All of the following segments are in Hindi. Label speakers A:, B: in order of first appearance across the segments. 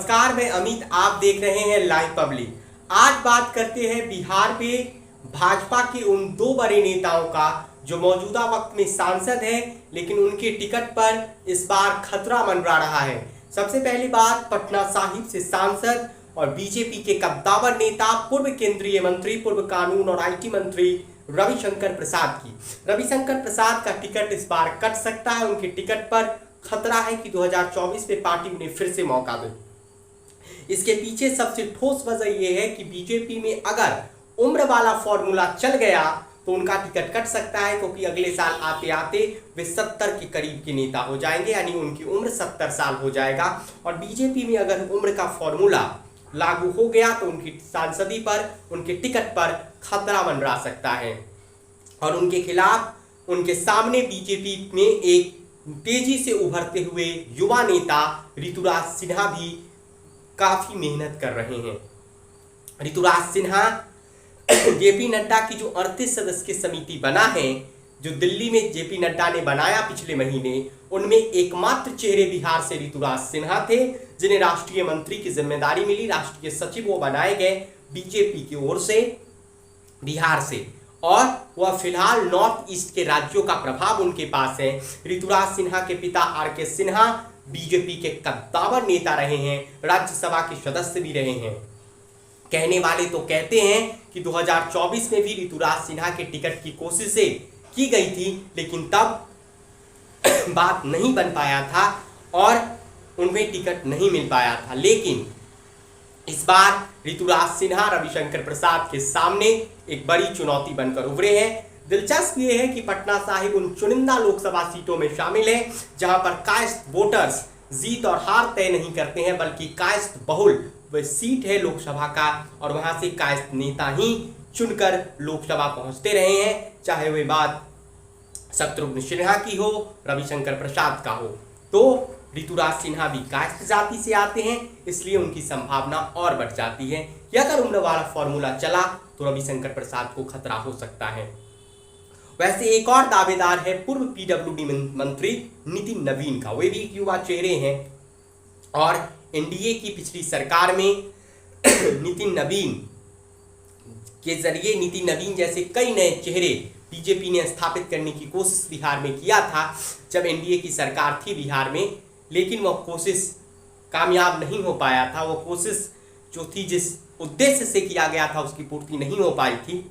A: नमस्कार, मैं अमित। आप देख रहे हैं लाइव पब्लिक। आज बात करते हैं बिहार पे भाजपा के उन दो बड़े नेताओं का जो मौजूदा वक्त में सांसद हैं, लेकिन उनके टिकट पर इस बार खतरा मंडरा रहा है। सबसे पहली बात पटना साहिब से सांसद और बीजेपी के कद्दावर नेता पूर्व केंद्रीय मंत्री, पूर्व कानून और आईटी मंत्री रविशंकर प्रसाद की। रविशंकर प्रसाद का टिकट इस बार कट सकता है। उनके टिकट पर खतरा है कि 2024 में पार्टी उन्हें फिर से मौका दे। इसके पीछे सबसे ठोस वजह यह है कि बीजेपी में अगर उम्र वाला फॉर्मूला चल गया तो उनका टिकट कट सकता है, क्योंकि अगले साल आते आते वे 70 के करीब के नेता हो जाएंगे, यानी उनकी उम्र 70 साल हो जाएगा। और बीजेपी में अगर उम्र का फॉर्मूला लागू हो गया तो उनकी सांसदी पर, उनके टिकट पर खतरा मंडरा सकता है। और उनके खिलाफ, उनके सामने बीजेपी में एक तेजी से उभरते हुए युवा नेता ऋतुराज सिन्हा भी काफी मेहनत कर रहे हैं। ऋतुराज सिन्हा जेपी नड्डा की जो 38 सदस्य की समिति बना है, जो दिल्ली में जेपी नड्डा ने बनाया पिछले महीने, उनमें एकमात्र चेहरे बिहार से ऋतुराज सिन्हा थे, जिन्हें राष्ट्रीय मंत्री की जिम्मेदारी मिली। राष्ट्रीय सचिव वो बनाए गए बीजेपी की ओर से, बिहार से, और वह फिलहाल नॉर्थ ईस्ट के राज्यों का प्रभाव उनके पास है। ऋतुराज सिन्हा के पिता आर.के. सिन्हा बीजेपी के कद्दावर नेता रहे हैं, राज्यसभा के सदस्य भी रहे हैं। कहने वाले तो कहते हैं कि 2024 में भी ऋतुराज सिन्हा के टिकट की कोशिशें की गई थी, लेकिन तब बात नहीं बन पाया था और उनमें टिकट नहीं मिल पाया था। लेकिन इस बार ऋतुराज सिन्हा रविशंकर प्रसाद के सामने एक बड़ी चुनौती बनकर उभरे हैं। दिलचस्प ये है कि पटना साहिब उन चुनिंदा लोकसभा सीटों में शामिल है जहां पर कायस्थ वोटर्स जीत और हार तय नहीं करते हैं, बल्कि कायस्थ बहुल वह सीट है लोकसभा का, और वहां से कायस्थ नेता ही चुनकर लोकसभा पहुंचते रहे हैं, चाहे वह बात शत्रुघ्न सिन्हा की हो, रविशंकर प्रसाद का हो। तो ऋतुराज सिन्हा भी कायस्थ जाति से आते हैं, इसलिए उनकी संभावना और बढ़ जाती है कि अगर उम्र वाला फॉर्मूला चला तो रविशंकर प्रसाद को खतरा हो सकता है। वैसे एक और दावेदार है पूर्व पीडब्ल्यूडी मंत्री नितिन नवीन का। वे भी एक युवा चेहरे हैं और एनडीए की पिछली सरकार में नितिन नवीन के जरिए, नितिन नवीन जैसे कई नए चेहरे बीजेपी ने स्थापित करने की कोशिश बिहार में किया था जब एनडीए की सरकार थी बिहार में, लेकिन वह कोशिश कामयाब नहीं हो पाया था। वो कोशिश जो थी, जिस उद्देश्य से किया गया था, उसकी पूर्ति नहीं हो पाई थी।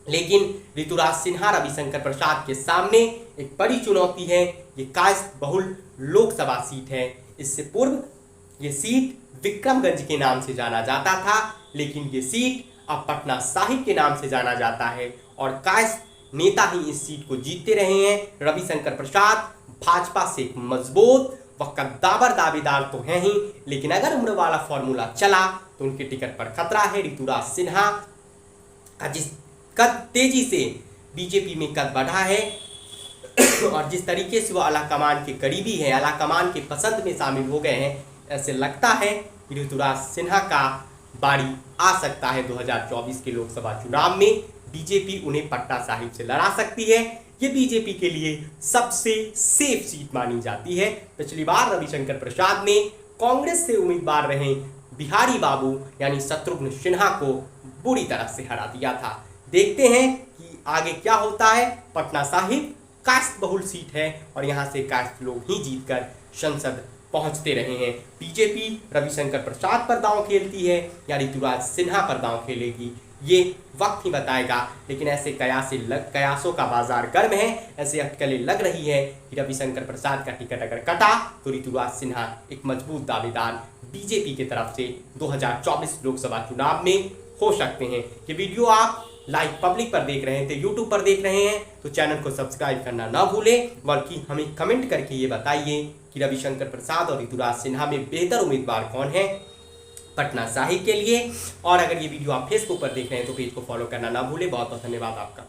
A: लेकिन ऋतुराज सिन्हा रविशंकर प्रसाद के सामने एक बड़ी चुनौती है। ये कायस्थ बहुल लोकसभा सीट है। इससे पूर्व ये सीट विक्रमगंज के नाम से जाना जाता था, लेकिन ये सीट अब पटना साहिब के नाम से जाना जाता है और कायस्थ नेता ही इस सीट को जीतते रहे हैं। रविशंकर प्रसाद भाजपा से एक मजबूत व कद्दावर दावेदार तो हैं ही, लेकिन अगर उम्र वाला फॉर्मूला चला तो उनके टिकट पर खतरा है। ऋतुराज सिन्हा का जिस कद तेजी से बीजेपी में कद बढ़ा है और जिस तरीके से वो आलाकमान के करीबी है, आलाकमान के पसंद में शामिल हो गए हैं, ऐसे लगता है कि ऋतुराज सिन्हा का बारी आ सकता है 2024 के लोकसभा चुनाव में। बीजेपी उन्हें पटना साहिब से लड़ा सकती है। ये बीजेपी के लिए सबसे सेफ सीट मानी जाती है। पिछली बार रविशंकर प्रसाद ने कांग्रेस से उम्मीदवार रहे बिहारी बाबू यानी शत्रुघ्न सिन्हा को बुरी तरह से हरा दिया था। देखते हैं कि आगे क्या होता है। पटना साहिब कायस्थ बहुल सीट है और यहाँ से कायस्थ लोग ही जीतकर संसद पहुंचते रहे हैं। बीजेपी रविशंकर प्रसाद पर दांव खेलती है या ऋतुराज सिन्हा पर दांव खेलेगी, ये वक्त ही बताएगा। लेकिन ऐसे कयासों का बाजार गर्म है। ऐसे अटकलें लग रही है कि रविशंकर प्रसाद का टिकट अगर कटा तो ऋतुराज सिन्हा एक मजबूत दावेदार बीजेपी की तरफ से 2024 लोकसभा चुनाव में हो सकते हैं। ये वीडियो आप लाइव पब्लिक पर देख रहे हैं, तो यूट्यूब पर देख रहे हैं तो चैनल को सब्सक्राइब करना ना भूलें, बल्कि हमें कमेंट करके ये बताइए कि रविशंकर प्रसाद और ऋतुराज सिन्हा में बेहतर उम्मीदवार कौन है पटना साहिब के लिए। और अगर ये वीडियो आप फेसबुक पर देख रहे हैं तो पेज को फॉलो करना ना भूलें। बहुत बहुत धन्यवाद आपका।